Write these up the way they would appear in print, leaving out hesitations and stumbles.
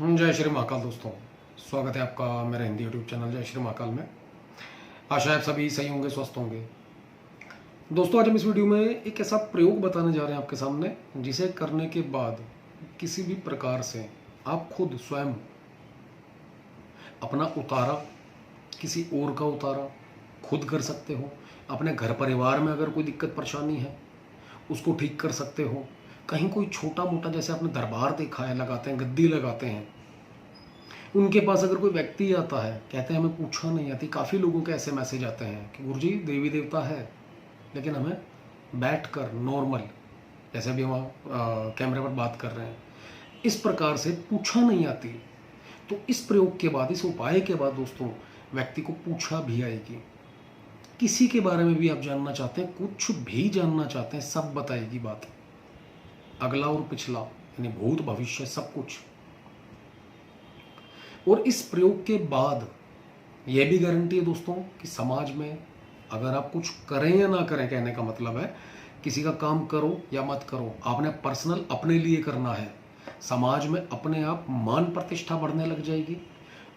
जय श्री महाकाल दोस्तों। स्वागत है आपका मेरे हिंदी यूट्यूब चैनल जय श्री महाकाल में। आशा है आप सभी सही होंगे, स्वस्थ होंगे। दोस्तों, आज हम इस वीडियो में एक ऐसा प्रयोग बताने जा रहे हैं आपके सामने, जिसे करने के बाद किसी भी प्रकार से आप खुद स्वयं अपना उतारा, किसी और का उतारा खुद कर सकते हो। अपने घर परिवार में अगर कोई दिक्कत परेशानी है उसको ठीक कर सकते हो। कहीं कोई छोटा मोटा, जैसे आपने दरबार देखा है, लगाते हैं, गद्दी लगाते हैं, उनके पास अगर कोई व्यक्ति आता है, कहते हैं हमें पूछा नहीं आती। काफ़ी लोगों के ऐसे मैसेज आते हैं कि गुरुजी देवी देवता है लेकिन हमें बैठकर नॉर्मल, जैसे अभी हम कैमरे पर बात कर रहे हैं, इस प्रकार से पूछा नहीं आती। तो इस प्रयोग के बाद, इस उपाय के बाद दोस्तों, व्यक्ति को पूछा भी आएगी। किसी के बारे में भी आप जानना चाहते हैं, कुछ भी जानना चाहते हैं, सब बताएगी बात, अगला और पिछला, यानी भूत भविष्य सब कुछ। और इस प्रयोग के बाद यह भी गारंटी है दोस्तों कि समाज में अगर आप कुछ करें या ना करें, कहने का मतलब है किसी का काम करो या मत करो, आपने पर्सनल अपने लिए करना है, समाज में अपने आप मान प्रतिष्ठा बढ़ने लग जाएगी।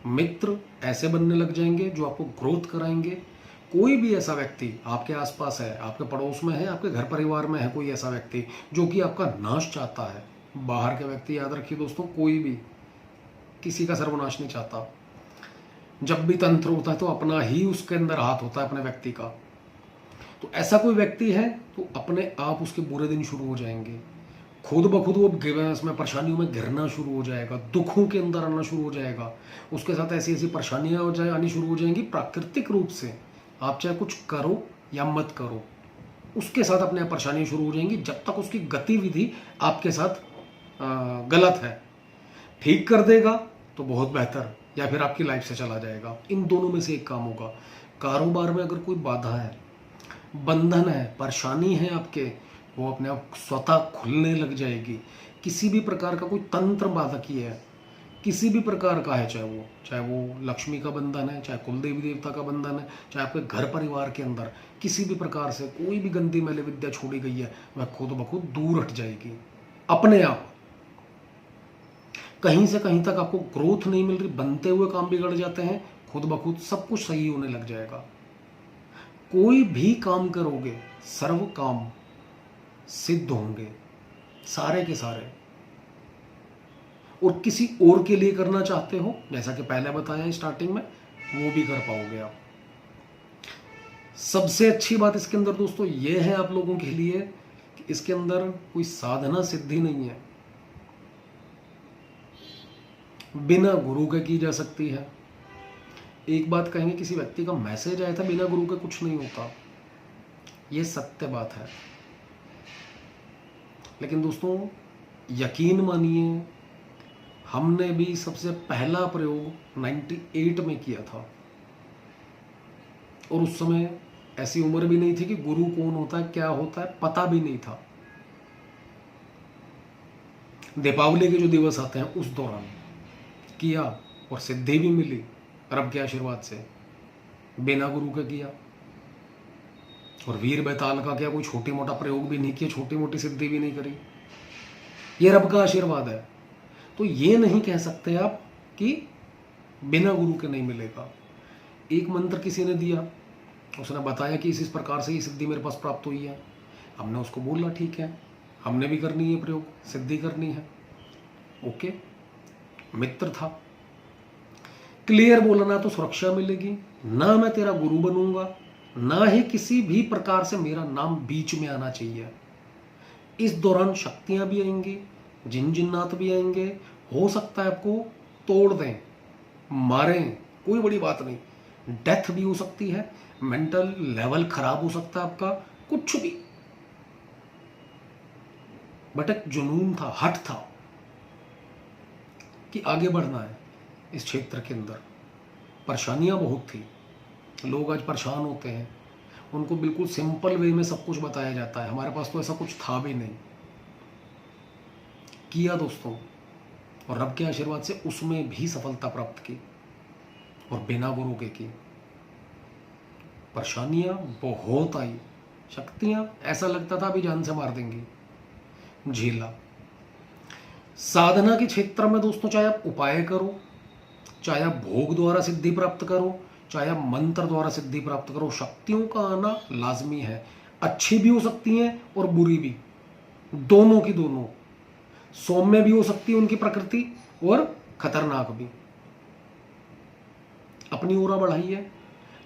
मित्र ऐसे बनने लग जाएंगे जो आपको ग्रोथ कराएंगे। कोई भी ऐसा व्यक्ति आपके आसपास है, आपके पड़ोस में है, आपके घर परिवार में है कोई ऐसा व्यक्ति जो कि आपका नाश चाहता है, बाहर के व्यक्ति, याद रखिए दोस्तों, कोई भी किसी का सर्वनाश नहीं चाहता। जब भी तंत्र होता है तो अपना ही उसके अंदर हाथ होता है, अपने व्यक्ति का। तो ऐसा कोई व्यक्ति है तो अपने आप उसके बुरे दिन शुरू हो जाएंगे, खुद ब खुद वो इसमें परेशानियों में घिरना शुरू हो जाएगा, दुखों के अंदर आना शुरू हो जाएगा, उसके साथ ऐसी ऐसी परेशानियां आनी शुरू हो जाएंगी प्राकृतिक रूप से। आप चाहे कुछ करो या मत करो, उसके साथ अपने आप परेशानियां शुरू हो जाएंगी, जब तक उसकी गतिविधि आपके साथ गलत है। ठीक कर देगा तो बहुत बेहतर, या फिर आपकी लाइफ से चला जाएगा। इन दोनों में से एक काम होगा। कारोबार में अगर कोई बाधा है, बंधन है, परेशानी है आपके, वो अपने आप स्वतः खुलने लग जाएगी। किसी भी प्रकार का कोई तंत्र बाधक ही है, किसी भी प्रकार का है, चाहे वो लक्ष्मी का बंधन है, चाहे कुल देवी देवता का बंधन है, चाहे आपके घर परिवार के अंदर किसी भी प्रकार से कोई भी गंदी मैले विद्या छोड़ी गई है, वह खुद ब खुद दूर हट जाएगी अपने आप। कहीं से कहीं तक आपको ग्रोथ नहीं मिल रही, बनते हुए काम बिगड़ जाते हैं, खुद ब खुद सब कुछ सही होने लग जाएगा। कोई भी काम करोगे, सर्व काम सिद्ध होंगे, सारे के सारे। और किसी और के लिए करना चाहते हो, जैसा कि पहले बताया स्टार्टिंग में, वो भी कर पाओगे आप। सबसे अच्छी बात इसके अंदर दोस्तों ये है आप लोगों के लिए कि इसके अंदर कोई साधना सिद्धि नहीं है, बिना गुरु के की जा सकती है। एक बात कहेंगे, किसी व्यक्ति का मैसेज आया था, बिना गुरु के कुछ नहीं होता, ये सत्य बात है। लेकिन दोस्तों यकीन मानिए, हमने भी सबसे पहला प्रयोग 98 में किया था, और उस समय ऐसी उम्र भी नहीं थी कि गुरु कौन होता है, क्या होता है, पता भी नहीं था। दीपावली के जो दिवस आते हैं उस दौरान किया, और सिद्धि भी मिली रब के आशीर्वाद से, बिना गुरु के किया। और वीर बैताल का क्या, कोई छोटी मोटा प्रयोग भी नहीं किया, छोटी मोटी सिद्धि भी नहीं करी, ये रब का आशीर्वाद है। तो ये नहीं कह सकते आप कि बिना गुरु के नहीं मिलेगा। एक मंत्र किसी ने दिया, उसने बताया कि इस प्रकार से ये सिद्धि मेरे पास प्राप्त हुई है, हमने उसको बोला ठीक है, हमने भी करनी है प्रयोग, सिद्धि करनी है, ओके। मित्र था, क्लियर बोलना तो सुरक्षा मिलेगी, ना मैं तेरा गुरु बनूंगा, ना ही किसी भी प्रकार से मेरा नाम बीच में आना चाहिए। इस दौरान शक्तियां भी आएंगी, जिन जिन्नात भी आएंगे, हो सकता है आपको तोड़ दें, मारें, कोई बड़ी बात नहीं, डेथ भी हो सकती है, मेंटल लेवल खराब हो सकता है आपका, कुछ भी। बट एक जुनून था, हट था कि आगे बढ़ना है इस क्षेत्र के अंदर। परेशानियां बहुत थी, लोग आज परेशान होते हैं, उनको बिल्कुल सिंपल वे में सब कुछ बताया जाता है, हमारे पास तो ऐसा कुछ था भी नहीं। किया दोस्तों, और रब के आशीर्वाद से उसमें भी सफलता प्राप्त की, और बिना गुरु के की। परेशानियां बहुत आई, शक्तियां ऐसा लगता था अभी जान से मार देंगी, झेला। साधना के क्षेत्र में दोस्तों चाहे आप उपाय करो, चाहे आप भोग द्वारा सिद्धि प्राप्त करो, चाहे आप मंत्र द्वारा सिद्धि प्राप्त करो, शक्तियों का आना लाजमी है। अच्छी भी हो सकती हैं और बुरी भी, दोनों की दोनों। सौम्य भी हो सकती है उनकी प्रकृति और खतरनाक भी। अपनी ओरा बढ़ाइए,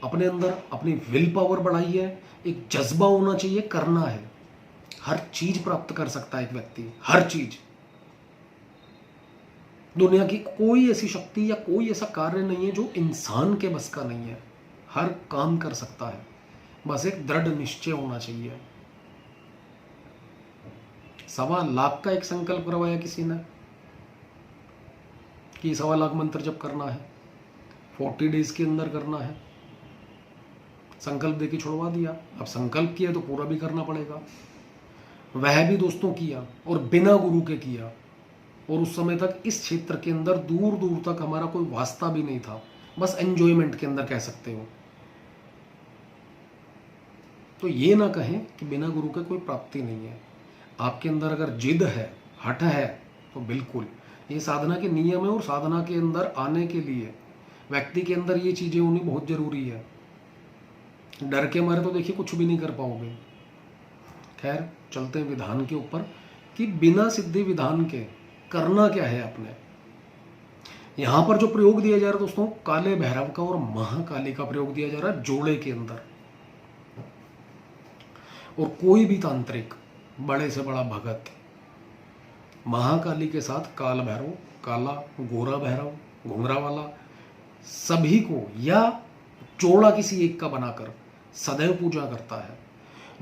अपने अंदर अपनी विल पावर बढ़ाइए, एक जज्बा होना चाहिए, करना है। हर चीज प्राप्त कर सकता है एक व्यक्ति, हर चीज। दुनिया की कोई ऐसी शक्ति या कोई ऐसा कार्य नहीं है जो इंसान के बस का नहीं है। हर काम कर सकता है, बस एक दृढ़ निश्चय होना चाहिए। 1.25 लाख का एक संकल्प करवाया किसी ने कि 1.25 लाख मंत्र जप करना है, 40 डेज के अंदर करना है। संकल्प देके छुड़वा दिया। अब संकल्प किया तो पूरा भी करना पड़ेगा। वह भी दोस्तों किया और बिना गुरु के किया, और उस समय तक इस क्षेत्र के अंदर दूर दूर तक हमारा कोई वास्ता भी नहीं था, बस एंजॉयमेंट के अंदर कह सकते हो। तो ये ना कहें कि बिना गुरु के कोई प्राप्ति नहीं है। आपके अंदर अगर जिद है, हठ है, तो बिल्कुल ये साधना के नियम है, और साधना के अंदर आने के लिए व्यक्ति के अंदर ये चीजें होनी बहुत जरूरी है। डर के मारे तो देखिए कुछ भी नहीं कर पाओगे। खैर, चलते हैं विधान के ऊपर कि बिना सिद्धि विधान के करना क्या है आपने। यहां पर जो प्रयोग दिया जा रहा है दोस्तों, काले भैरव का और महाकाली का प्रयोग दिया जा रहा है जोड़े के अंदर। और कोई भी तांत्रिक, बड़े से बड़ा भगत, महाकाली के साथ काल भैरव, काला गोरा भैरव, घुंघरा वाला, सभी को या जोड़ा किसी एक का बनाकर सदैव पूजा करता है।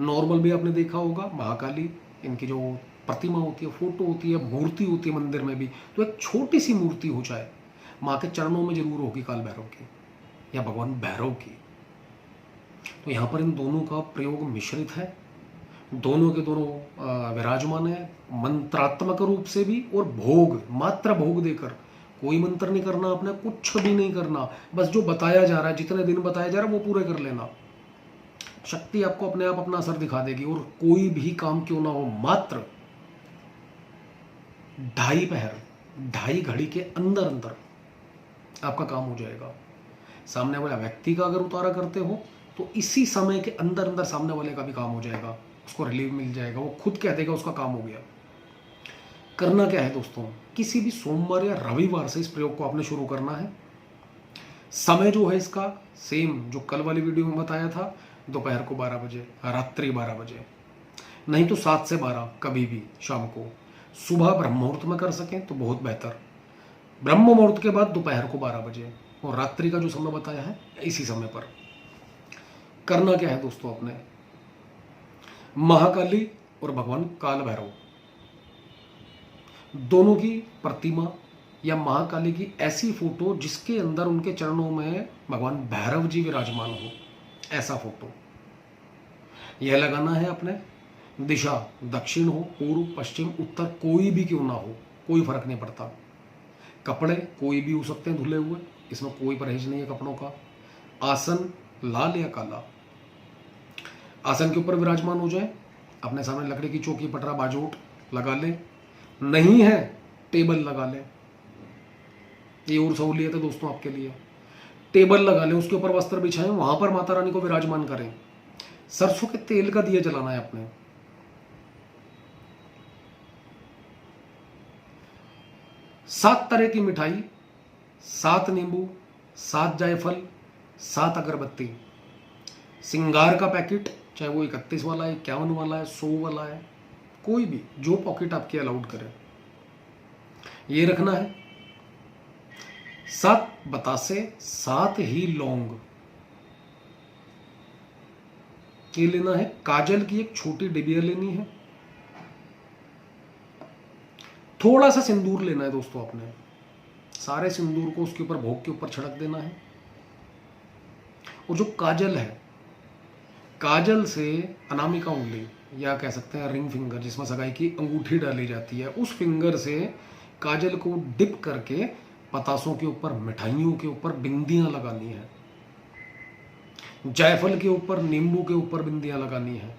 नॉर्मल भी आपने देखा होगा, महाकाली इनकी जो प्रतिमा होती है, फोटो होती है, मूर्ति होती है मंदिर में भी, तो एक छोटी सी मूर्ति हो जाए, माँ के चरणों में जरूर होगी काल भैरव की या भगवान भैरव की। तो यहाँ पर इन दोनों का प्रयोग मिश्रित है, दोनों के दोनों विराजमान है, मंत्रात्मक रूप से भी और भोग, मात्र भोग देकर। कोई मंत्र नहीं करना आपने, कुछ भी नहीं करना, बस जो बताया जा रहा है, जितने दिन बताया जा रहा है वो पूरे कर लेना। शक्ति आपको अपने आप अपना असर दिखा देगी। और कोई भी काम क्यों ना हो, मात्र 2.5 पहर, 2.5 घड़ी के अंदर अंदर आपका काम हो जाएगा। सामने वाला व्यक्ति का अगर उतारा करते हो तो इसी समय के अंदर अंदर सामने वाले का भी काम हो जाएगा, उसको रिलीफ मिल जाएगा, वो खुद कह देगा उसका काम हो गया। करना क्या है दोस्तों, किसी भी सोमवार या रविवार से इस प्रयोग को आपने शुरू करना है। समय जो है इसका सेम जो कल वाली वीडियो में बताया था, दोपहर को 12 बजे, रात्रि 12 बजे, नहीं तो 7 से 12 कभी भी शाम को। सुबह ब्रह्म मुहूर्त में कर सकें तो बहुत बेहतर, ब्रह्म मुहूर्त के बाद दोपहर को 12 बजे, और रात्रि का जो समय बताया है इसी समय पर। करना क्या है दोस्तों, आपने महाकाली और भगवान काल भैरव दोनों की प्रतिमा या महाकाली की ऐसी फोटो जिसके अंदर उनके चरणों में भगवान भैरव जी विराजमान हो, ऐसा फोटो यह लगाना है आपने। दिशा दक्षिण हो, पूर्व, पश्चिम, उत्तर, कोई भी क्यों ना हो, कोई फर्क नहीं पड़ता। कपड़े कोई भी हो सकते हैं धुले हुए, इसमें कोई परहेज नहीं है कपड़ों का। आसन लाल या काला, आसन के ऊपर विराजमान हो जाए। अपने सामने लकड़ी की चौकी, पटरा, बाजूट लगा ले, नहीं है टेबल लगा ले, ये और सहूलियत है दोस्तों आपके लिए। टेबल लगा ले, उसके ऊपर वस्त्र बिछाएं, वहां पर माता रानी को विराजमान करें। सरसों के तेल का दिया जलाना है आपने। 7 तरह की मिठाई, 7 नींबू, 7 जायफल, 7 अगरबत्ती, सिंगार का पैकेट, चाहे वो 31 वाला है, 51 वाला है, 100 वाला है, कोई भी जो पॉकेट आपके अलाउड करे, ये रखना है। 7 बतासे, 7 ही लौंग, ये लेना है। काजल की एक छोटी डिबिया लेनी है। थोड़ा सा सिंदूर लेना है दोस्तों आपने, सारे सिंदूर को उसके ऊपर, भोग के ऊपर छिड़क देना है। और जो काजल है, काजल से अनामिका उंगली या कह सकते हैं रिंग फिंगर, जिसमें सगाई की अंगूठी डाली जाती है, उस फिंगर से काजल को डिप करके पतासों के ऊपर, मिठाइयों के ऊपर बिंदियां लगानी है। जायफल के ऊपर, नींबू के ऊपर बिंदियां लगानी है।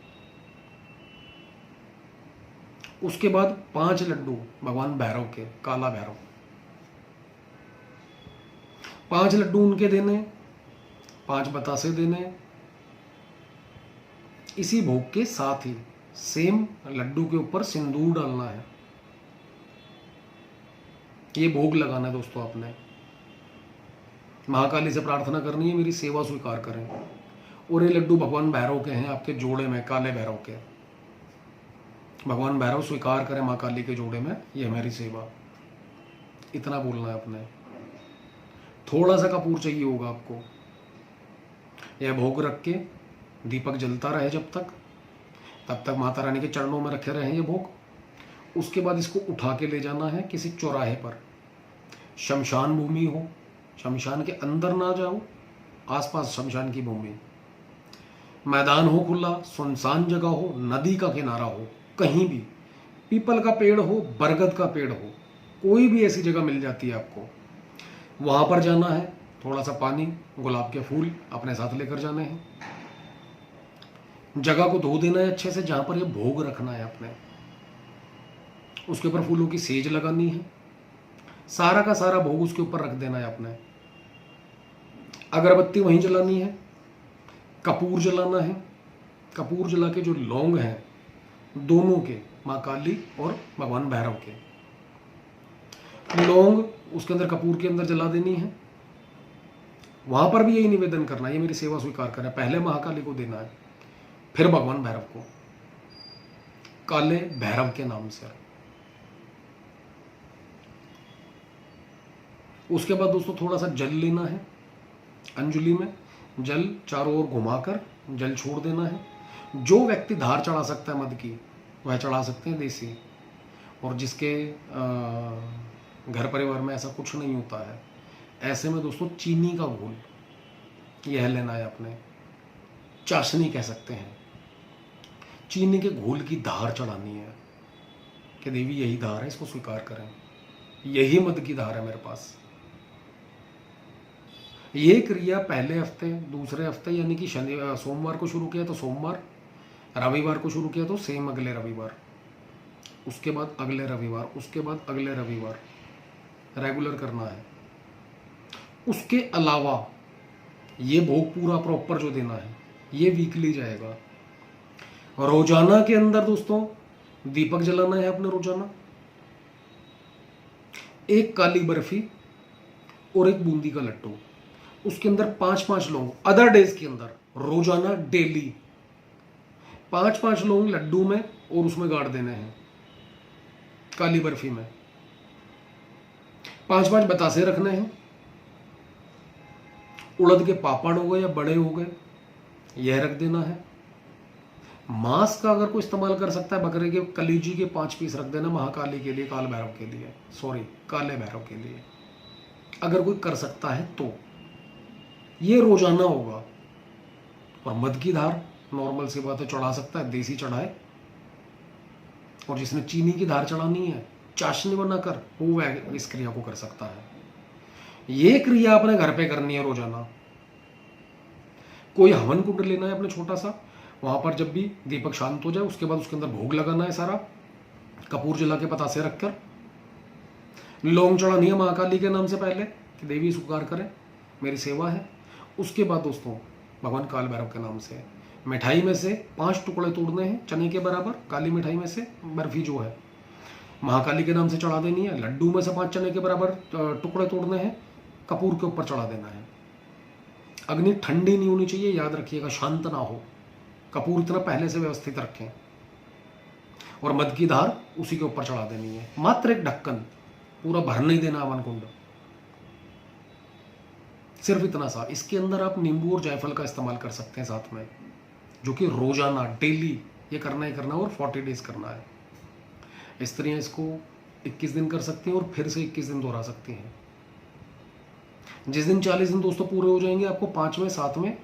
उसके बाद 5 लड्डू भगवान भैरव के, काला भैरव, 5 लड्डू उनके देने, 5 बतासे देने। इसी भोग के साथ ही सेम लड्डू के ऊपर सिंदूर डालना है। ये भोग लगाना है दोस्तों आपने। महाकाली से प्रार्थना करनी है मेरी सेवा स्वीकार करें। और ये लड्डू भगवान भैरव के हैं, आपके जोड़े में, काले भैरव के। भगवान भैरव स्वीकार करें माँ काली के जोड़े में ये मेरी सेवा। इतना बोलना है आपने। थोड़ा सा कपूर चाहिए होगा आपको। यह भोग रख के दीपक जलता रहे जब तक, तब तक माता रानी के चरणों में रखे रहे ये भोग। उसके बाद इसको उठा के ले जाना है किसी चौराहे पर, शमशान भूमि हो, शमशान के अंदर ना जाओ, आसपास शमशान की भूमि, मैदान हो खुला, सुनसान जगह हो, नदी का किनारा हो, कहीं भी, पीपल का पेड़ हो, बरगद का पेड़ हो, कोई भी ऐसी जगह मिल जाती है आपको, वहां पर जाना है। थोड़ा सा पानी, गुलाब के फूल अपने साथ लेकर जाने हैं। जगह को धो देना है अच्छे से जहां पर ये भोग रखना है आपने। उसके ऊपर फूलों की सेज लगानी है। सारा का सारा भोग उसके ऊपर रख देना है आपने। अगरबत्ती वहीं जलानी है, कपूर जलाना है। कपूर जला के जो लौंग हैं दोनों के, माँ काली और भगवान भैरव के, लौंग उसके अंदर, कपूर के अंदर जला देनी है। वहां पर भी यही निवेदन करना है, ये मेरी सेवा स्वीकार करना है। पहले महाकाली को देना है, फिर भगवान भैरव को, काले भैरव के नाम से। उसके बाद दोस्तों थोड़ा सा जल लेना है, अंजलि में जल चारों ओर घुमाकर जल छोड़ देना है। जो व्यक्ति धार चढ़ा सकता है मद की, वह चढ़ा सकते हैं देसी। और जिसके घर परिवार में ऐसा कुछ नहीं होता है, ऐसे में दोस्तों चीनी का घोल यह लेना है अपने, चाशनी कह सकते हैं। चीनी के घोल की धार चढ़ानी है कि देवी यही धार है, इसको स्वीकार करें, यही मद की धार है मेरे पास। ये क्रिया पहले हफ्ते, दूसरे हफ्ते, यानी कि सोमवार को शुरू किया तो सोमवार, रविवार को शुरू किया तो सेम अगले रविवार, उसके बाद अगले रविवार, उसके बाद अगले रविवार, रेगुलर करना है। उसके अलावा ये भोग पूरा प्रॉपर जो देना है ये वीकली जाएगा। रोजाना के अंदर दोस्तों दीपक जलाना है अपने रोजाना, एक काली बर्फी और एक बूंदी का लड्डू, उसके अंदर 5-5 लौंग। अदर डेज के अंदर रोजाना डेली 5-5 लौंग लड्डू में और उसमें गाड़ देने हैं, काली बर्फी में 5-5 बतासे रखने हैं। उड़द के पापड़ हो गए या बड़े हो गए, यह रख देना है। मांस का अगर कोई इस्तेमाल कर सकता है, बकरे के कलीजी के 5 पीस रख देना महाकाली के लिए, काल भैरव के लिए, सॉरी काले भैरव के लिए, अगर कोई कर सकता है तो। ये रोजाना होगा। और मद की धार नॉर्मल सी बात है, चढ़ा सकता है, देसी चढ़ाए। और जिसने चीनी की धार चढ़ानी है चाशनी बनाकर, वो इस क्रिया को कर सकता है। ये क्रिया अपने घर पे करनी है रोजाना। कोई हवन कुंड लेना है अपने छोटा सा, वहां पर जब भी दीपक शांत हो जाए उसके बाद उसके अंदर भोग लगाना है सारा, कपूर जला के पतासे रखकर, लौंग चढ़ानी है महाकाली के नाम से पहले कि देवी स्वीकार करें, मेरी सेवा है। उसके बाद दोस्तों भगवान काल भैरव के नाम से मिठाई में से 5 टुकड़े तोड़ने हैं चने के बराबर, काली मिठाई में से बर्फी जो है महाकाली के नाम से चढ़ा देनी है। लड्डू में से 5 चने के बराबर टुकड़े तोड़ने हैं, कपूर के ऊपर चढ़ा देना है। अग्नि ठंडी नहीं होनी चाहिए, याद रखिएगा, शांत ना हो। कपूर इतना पहले से व्यवस्थित रखें और मद की धार उसी के ऊपर चढ़ा देनी है। मात्र एक ढक्कन, पूरा भर नहीं देना हवन कुंड, सिर्फ इतना सा। इसके अंदर आप नींबू और जायफल का इस्तेमाल कर सकते हैं साथ में, जो कि रोजाना डेली ये करना ही करना और 40 डेज करना है। स्त्रियां इसको 21 दिन कर सकती हैं और फिर से 21 दिन दोहरा सकती हैं। जिस दिन 40 दिन दोस्तों पूरे हो जाएंगे, आपको 5वें, 7वें,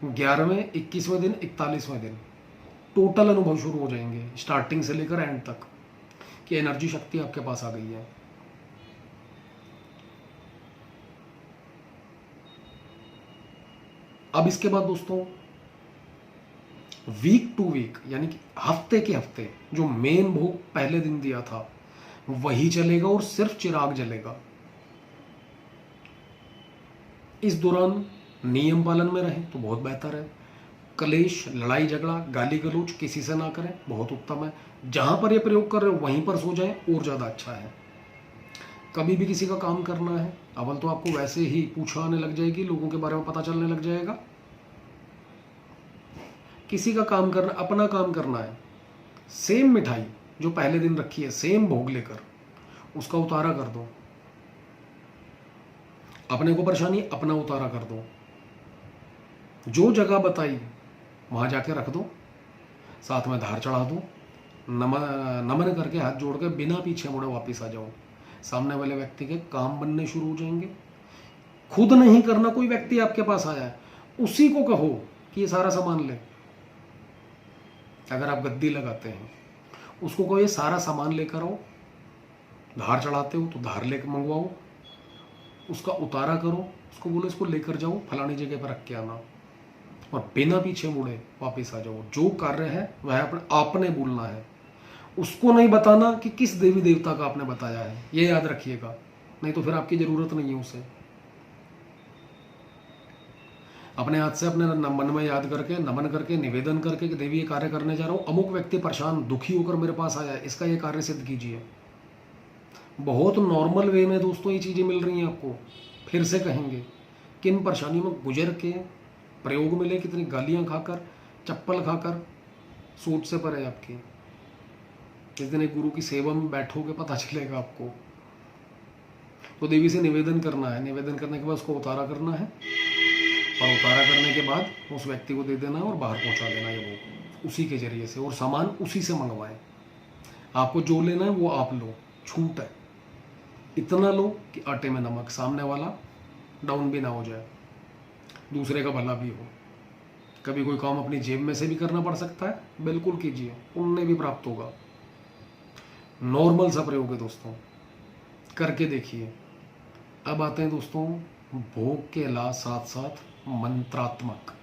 11वें, 21वें दिन, 41वें दिन टोटल अनुभव शुरू हो जाएंगे, स्टार्टिंग से लेकर एंड तक, कि एनर्जी शक्ति आपके पास आ गई है। अब इसके बाद दोस्तों वीक टू वीक यानी कि हफ्ते के हफ्ते जो मेन भोग पहले दिन दिया था वही चलेगा और सिर्फ चिराग जलेगा। इस दौरान नियम पालन में रहें तो बहुत बेहतर है। कलेश, लड़ाई झगड़ा, गाली गलौज किसी से ना करें, बहुत उत्तम है। जहां पर ये प्रयोग कर रहे हो वहीं पर सो जाएं और ज़्यादा अच्छा है। कभी भी किसी का काम करना है, अव्वल तो आपको वैसे ही पूछा आने लग जाएगी, लोगों के बारे में पता चलने लग जाएगा। किसी का काम करना, अपना काम करना है, सेम मिठाई जो पहले दिन रखी है सेम भोग लेकर उसका उतारा कर दो। अपने को परेशानी, अपना उतारा कर दो। जो जगह बताई वहां जाके रख दो, साथ में धार चढ़ा दो, नमन करके हाथ जोड़ के बिना पीछे मुड़े वापस आ जाओ। सामने वाले व्यक्ति के काम बनने शुरू हो जाएंगे। खुद नहीं करना, कोई व्यक्ति आपके पास आया है उसी को कहो कि ये सारा सामान ले। अगर आप गद्दी लगाते हैं उसको कहो ये सारा सामान लेकर आओ। धार चढ़ाते हो तो धार लेकर मंगवाओ, उसका उतारा करो, उसको बोलो इसको लेकर जाओ फलानी जगह पर रख के आना, और बिना पीछे मुड़े वापस आ जाओ। जो कार्य है वह आपने बोलना है, उसको नहीं बताना कि किस देवी देवता का आपने बताया है, ये याद रखिएगा, नहीं तो फिर आपकी जरूरत नहीं है उसे। अपने हाथ से अपने मन में याद करके, नमन करके, निवेदन करके कि देवी ये कार्य करने जा रहा हूँ, अमुक व्यक्ति परेशान दुखी होकर मेरे पास आया है, इसका ये कार्य सिद्ध कीजिए। बहुत नॉर्मल वे में दोस्तों ये चीज़ें मिल रही हैं आपको। फिर से कहेंगे, किन परेशानियों में गुजर के प्रयोग मिले, कितनी गालियां खाकर, चप्पल खाकर, सोच से परे आपकी। जिस दिन एक गुरु की सेवा में बैठोगे पता चलेगा आपको। तो देवी से निवेदन करना है, निवेदन करने के बाद उसको उतारा करना है, और उतारा करने के बाद उस व्यक्ति को दे देना है और बाहर पहुंचा देना है वो उसी के जरिए से, और सामान उसी से मंगवाएं। आपको जो लेना है वो आप लो, छूट है। इतना लो कि आटे में नमक, सामने वाला डाउन भी ना हो जाए, दूसरे का भला भी हो। कभी कोई काम अपनी जेब में से भी करना पड़ सकता है, बिल्कुल कीजिए, पुण्य भी प्राप्त होगा। नॉर्मल सा प्रयोग है दोस्तों, करके देखिए। अब आते हैं दोस्तों भोग के अलावा साथ साथ मंत्रात्मक।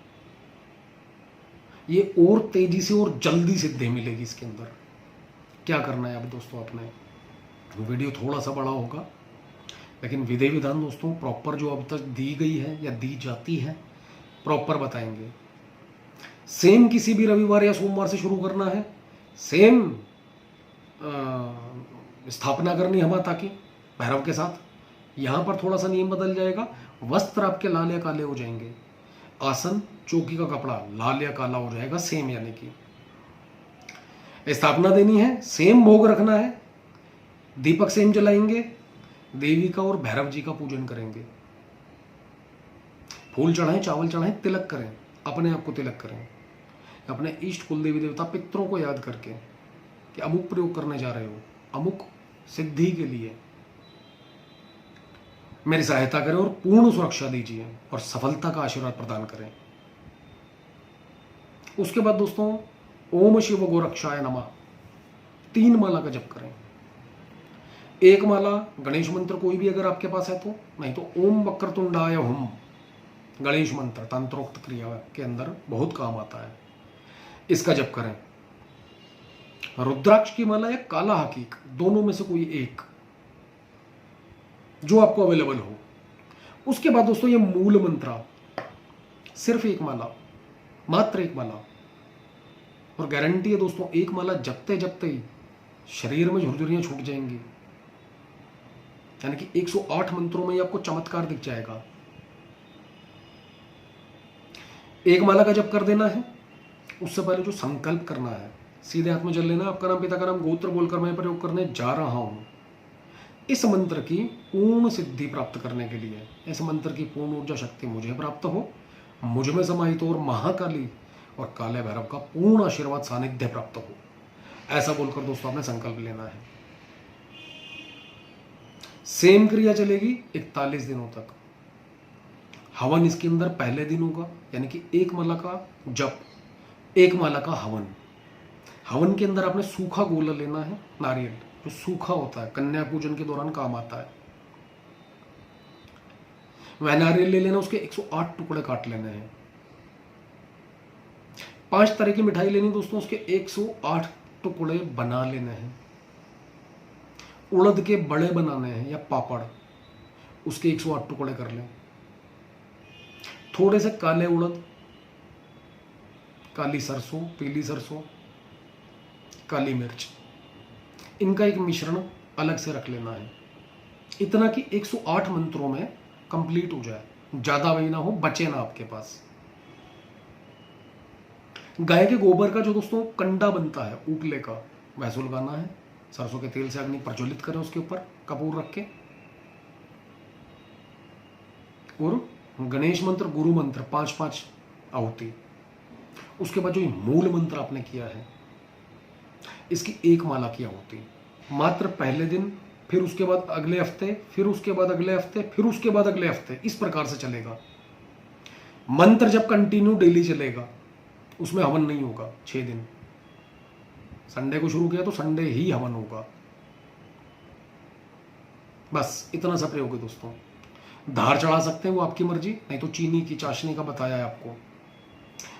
ये और तेजी से और जल्दी सिद्धि मिलेगी इसके अंदर। क्या करना है अब दोस्तों, आपने वीडियो थोड़ा सा बड़ा होगा लेकिन विधि विधान दोस्तों प्रॉपर जो अब तक दी गई है या दी जाती है प्रॉपर बताएंगे। सेम किसी भी रविवार या सोमवार से शुरू करना है, सेम स्थापना करनी है माता की भैरव के साथ। यहां पर थोड़ा सा नियम बदल जाएगा, वस्त्र आपके लाल या काले हो जाएंगे, आसन चौकी का कपड़ा लाल या काला हो जाएगा सेम, यानी कि स्थापना देनी है, सेम भोग रखना है, दीपक सेम जलाएंगे, देवी का और भैरव जी का पूजन करेंगे, फूल चढ़ाएं, चावल चढ़ाएं, तिलक करें, अपने आप को तिलक करें, अपने इष्ट कुल देवी देवता पितरों को याद करके कि अमुक प्रयोग करने जा रहे हो, अमुक सिद्धि के लिए मेरी सहायता करें और पूर्ण सुरक्षा दीजिए और सफलता का आशीर्वाद प्रदान करें। उसके बाद दोस्तों ओम शिव गोरक्षाय नमः 3 माला का जप करें। 1 माला गणेश मंत्र कोई भी अगर आपके पास है तो, नहीं तो ओम वक्रतुंडाय हुम गणेश मंत्र तंत्रोक्त क्रिया के अंदर बहुत काम आता है, इसका जप करें। रुद्राक्ष की माला या काला हकीक, दोनों में से कोई एक जो आपको अवेलेबल हो। उसके बाद दोस्तों ये मूल मंत्र, सिर्फ 1 माला, मात्र 1 माला, और गारंटी है दोस्तों 1 माला जपते जपते ही शरीर में झुरझुरियां छूट जाएंगी, यानी कि 108 मंत्रों में ही आपको चमत्कार दिख जाएगा। 1 माला का जप कर देना है। उससे पहले जो संकल्प करना है, सीधे हाथ में जल लेना, आपका नाम, पिता का नाम, गोत्र बोलकर मैं प्रयोग करने जा रहा हूं इस मंत्र की पूर्ण सिद्धि प्राप्त करने के लिए। इस मंत्र की पूर्ण ऊर्जा शक्ति मुझे प्राप्त हो, मुझ में समाहित हो, और महाकाली और काले भैरव का पूर्ण आशीर्वाद सानिध्य प्राप्त हो, ऐसा बोलकर दोस्तों आपने संकल्प लेना है। सेम क्रिया चलेगी 41 दिनों तक। हवन इसके अंदर पहले दिन होगा, यानी कि 1 माला का जप, 1 माला का हवन। हवन के अंदर आपने सूखा गोला लेना है, नारियल जो सूखा होता है, कन्या पूजन के दौरान काम आता है, वह नारियल ले लेना, उसके 108 टुकड़े काट लेने हैं। 5 तरह की मिठाई लेनी दोस्तों, उसके 108 टुकड़े बना लेने हैं। उड़द के बड़े बनाने हैं या पापड़, उसके 108 टुकड़े कर लें। थोड़े से काले उड़द, काली सरसों, पीली सरसों, काली मिर्च, इनका एक मिश्रण अलग से रख लेना है। इतना कि 108 मंत्रों में कंप्लीट हो जाए, ज्यादा वही ना हो, बचे ना आपके पास। गाय के गोबर का जो दोस्तों कंडा बनता है उपले का, वह सुलगाना है। सरसों के तेल से अग्नि प्रज्वलित करें, उसके ऊपर कपूर रख के, और गणेश मंत्र, गुरु मंत्र 5-5 आहुति। उसके बाद जो ये मूल मंत्र आपने किया है, इसकी 1 माला की आहुति मात्र पहले दिन, फिर उसके बाद अगले हफ्ते, फिर उसके बाद अगले हफ्ते, फिर उसके बाद अगले हफ्ते, इस प्रकार से चलेगा। मंत्र जब कंटिन्यू डेली चलेगा, उसमें हवन नहीं होगा 6 दिन। संडे को शुरू किया तो संडे ही हवन होगा। बस इतना सा प्रयोग है दोस्तों। धार चढ़ा सकते हैं, वो आपकी मर्जी, नहीं तो चीनी की चाशनी का बताया है आपको,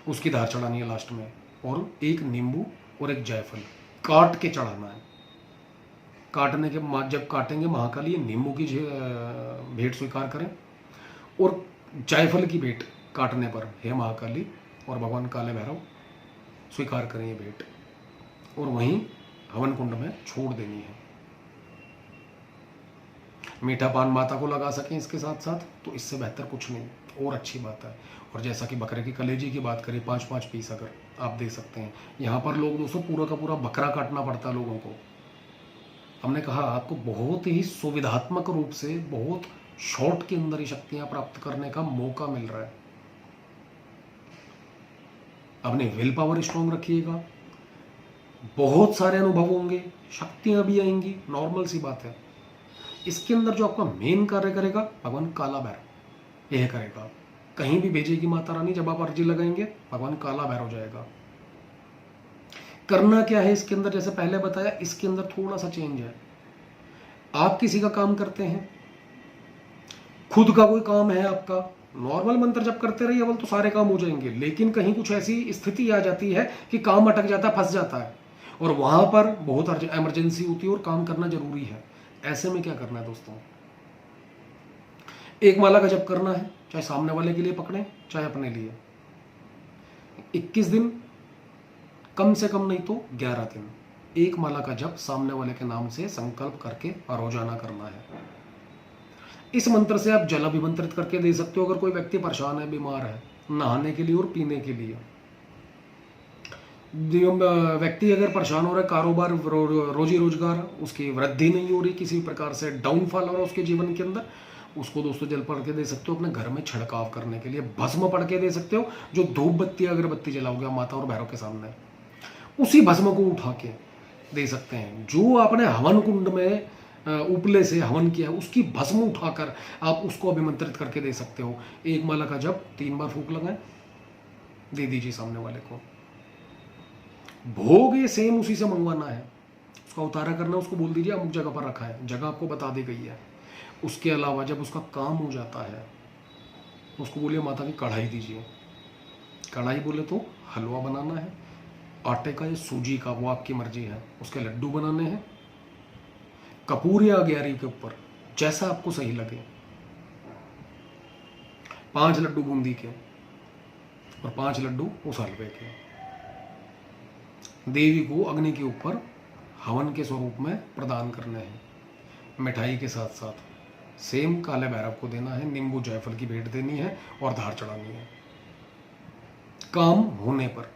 उसकी धार चढ़ानी है लास्ट में। और एक नींबू और एक जायफल काट के चढ़ाना है। काटने के बाद जब काटेंगे महाकाली, नींबू की भेंट स्वीकार करें, और जायफल की भेंट काटने पर हे महाकाली और भगवान काले भैरव स्वीकार करें ये भेंट, और वहीं हवन कुंड में छोड़ देनी है। मीठा पान माता को लगा सकें इसके साथ साथ, तो इससे बेहतर कुछ नहीं और अच्छी बात है। और जैसा कि बकरे की कलेजी की बात करें, 5-5 पीस अगर आप दे सकते हैं। यहाँ पर लोग दोस्तों पूरा का पूरा बकरा काटना पड़ता है लोगों को। हमने कहा आपको बहुत ही सुविधात्मक रूप से, बहुत शॉर्ट के अंदर ही शक्तियां प्राप्त करने का मौका मिल रहा है। अपने विल पावर स्ट्रांग रखिएगा, बहुत सारे अनुभव होंगे, शक्तियां भी आएंगी, नॉर्मल सी बात है। इसके अंदर जो आपका मेन कार्य करेगा, भगवान काला भैरव यह करेगा। कहीं भी भेजेगी माता रानी, जब आप अर्जी लगाएंगे भगवान काला भैरव हो जाएगा। करना क्या है इसके अंदर, जैसे पहले बताया, इसके अंदर थोड़ा सा चेंज है। आप किसी का काम करते हैं, खुद का कोई काम है आपका, नॉर्मल मंत्र जब करते रहिए अवल तो सारे काम हो जाएंगे। लेकिन कहीं कुछ ऐसी स्थिति आ जाती है कि काम अटक जाता है, फंस जाता है, और वहां पर बहुत इमरजेंसी होती है और काम करना जरूरी है। ऐसे में क्या करना है दोस्तों, 1 माला का जप करना है, चाहे सामने वाले के लिए पकड़ें चाहे अपने लिए। 21 दिन, कम से कम नहीं तो 11 दिन 1 माला का जप सामने वाले के नाम से संकल्प करके रोजाना करना है। इस मंत्र से आप जल अभिमंत्रित करके दे सकते हो अगर कोई व्यक्ति परेशान है, बीमार है, नहाने के लिए और पीने के लिए। व्यक्ति अगर परेशान हो रहा है, कारोबार, रोजी रोजगार उसकी वृद्धि नहीं हो रही, किसी प्रकार से डाउनफॉल हो रहा है उसके जीवन के अंदर, उसको दोस्तों जल पढ़ के दे सकते हो। अपने घर में छिड़काव करने के लिए भस्म पढ़ के दे सकते हो। जो धूप बत्ती अगरबत्ती जलाओगे माता और भैरव के सामने, उसी भस्म को उठा के दे सकते हैं। जो आपने हवन कुंड में उपले से हवन किया है, उसकी भस्म उठाकर आप उसको अभिमंत्रित करके दे सकते हो। 1 माला का जप 3 बार फूंक लगाएं, दे दीजिए सामने वाले को। भोग ये सेम उसी से मंगवाना है, उसका उतारा करना, उसको बोल दीजिए अमुक जगह पर रखा है, जगह आपको बता दी गई है। उसके अलावा जब उसका काम हो जाता है, उसको बोलिए माता की कढ़ाई दीजिए। कढ़ाई बोले तो हलवा बनाना है, आटे का या सूजी का, वो आपकी मर्जी है। उसके लड्डू बनाने हैं, कपूर या अग्यारी के ऊपर, जैसा आपको सही लगे। 5 लड्डू बूंदी के और 5 लड्डू उस हलवे के। देवी को अग्नि के ऊपर हवन के स्वरूप में प्रदान करने हैं। मिठाई के साथ साथ सेम काले भैरव को देना है, नींबू जायफल की भेंट देनी है और धार चढ़ानी है। काम होने पर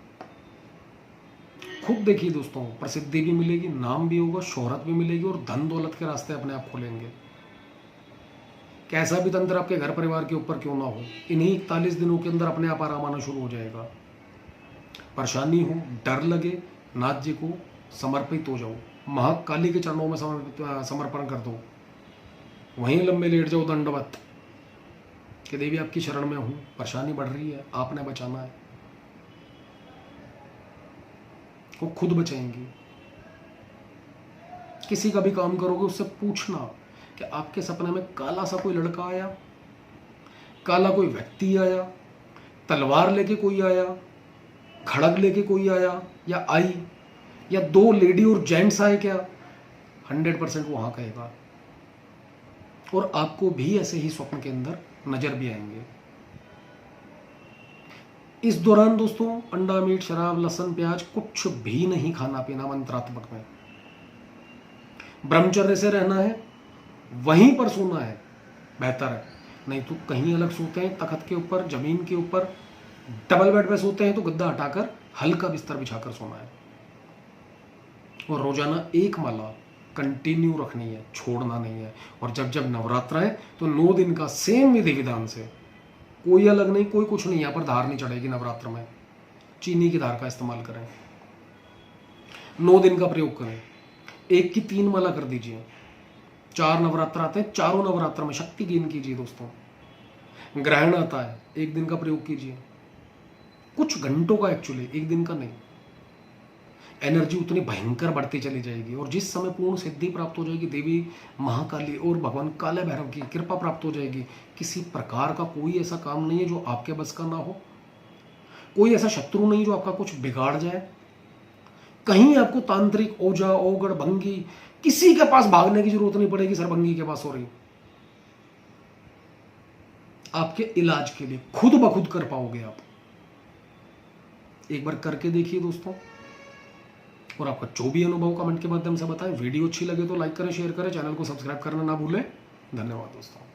खूब देखिए दोस्तों, प्रसिद्धि भी मिलेगी, नाम भी होगा, शोहरत भी मिलेगी और धन दौलत के रास्ते अपने आप खोलेंगे। कैसा भी तंत्र आपके घर परिवार के ऊपर क्यों ना हो, इन्हीं 41 दिनों के अंदर अपने आप आराम आना शुरू हो जाएगा। परेशानी हो, डर लगे, नाथ जी को समर्पित हो जाओ, महाकाली के चरणों में समर्पण कर दो, वहीं लंबे लेट जाओ दंडवत कि देवी आपकी शरण में हूं, परेशानी बढ़ रही है, आपने बचाना है। वो खुद बचाएंगी। किसी का भी काम करोगे उससे पूछना कि आपके सपने में काला सा कोई लड़का आया, काला कोई व्यक्ति आया, तलवार लेके कोई आया, खड़ग लेके कोई आया या आई, या 2 लेडी और जेंट्स आए क्या, 100% वो हाँ कहेगा। और आपको भी ऐसे ही स्वप्न के अंदर नजर भी आएंगे। इस दौरान दोस्तों अंडा, मीट, शराब, लहसुन, प्याज कुछ भी नहीं खाना पीना मंत्रात्मक में। ब्रह्मचर्य से रहना है, वहीं पर सोना है, बेहतर है। नहीं तो कहीं अलग सोते हैं, तख्त के ऊपर, जमीन के ऊपर, डबल बेड पे सोते हैं तो गद्दा हटाकर हल्का बिस्तर बिछाकर सोना है। और रोजाना 1 माला कंटिन्यू रखनी है, छोड़ना नहीं है। और जब जब नवरात्र है तो 9 दिन का सेम विधि विधान से, कोई अलग नहीं, कोई कुछ नहीं। यहाँ पर धार नहीं चढ़ेगी नवरात्र में, चीनी की धार का इस्तेमाल करें। 9 दिन का प्रयोग करें, 1 की 3 माला कर दीजिए। 4 नवरात्र आते हैं, चारों नवरात्र में शक्ति गेन कीजिए दोस्तों। ग्रहण आता है, 1 दिन का प्रयोग कीजिए, कुछ घंटों का, एक्चुअली 1 दिन का नहीं। एनर्जी उतनी भयंकर बढ़ती चली जाएगी। और जिस समय पूर्ण सिद्धि प्राप्त हो जाएगी, देवी महाकाली और भगवान काले भैरव की कृपा प्राप्त हो जाएगी, किसी प्रकार का कोई ऐसा काम नहीं है जो आपके बस का ना हो, कोई ऐसा शत्रु नहीं जो आपका कुछ बिगाड़ जाए। कहीं आपको तांत्रिक, ओझा, ओगड़, भंगी, किसी के पास भागने की जरूरत नहीं पड़ेगी। सरभंगी के पास हो रही, आपके इलाज के लिए खुद ब खुद कर पाओगे आप। एक बार करके देखिए दोस्तों, और आपका जो भी अनुभव कमेंट के माध्यम से बताएं। वीडियो अच्छी लगे तो लाइक करें, शेयर करें, चैनल को सब्सक्राइब करना ना भूलें। धन्यवाद दोस्तों।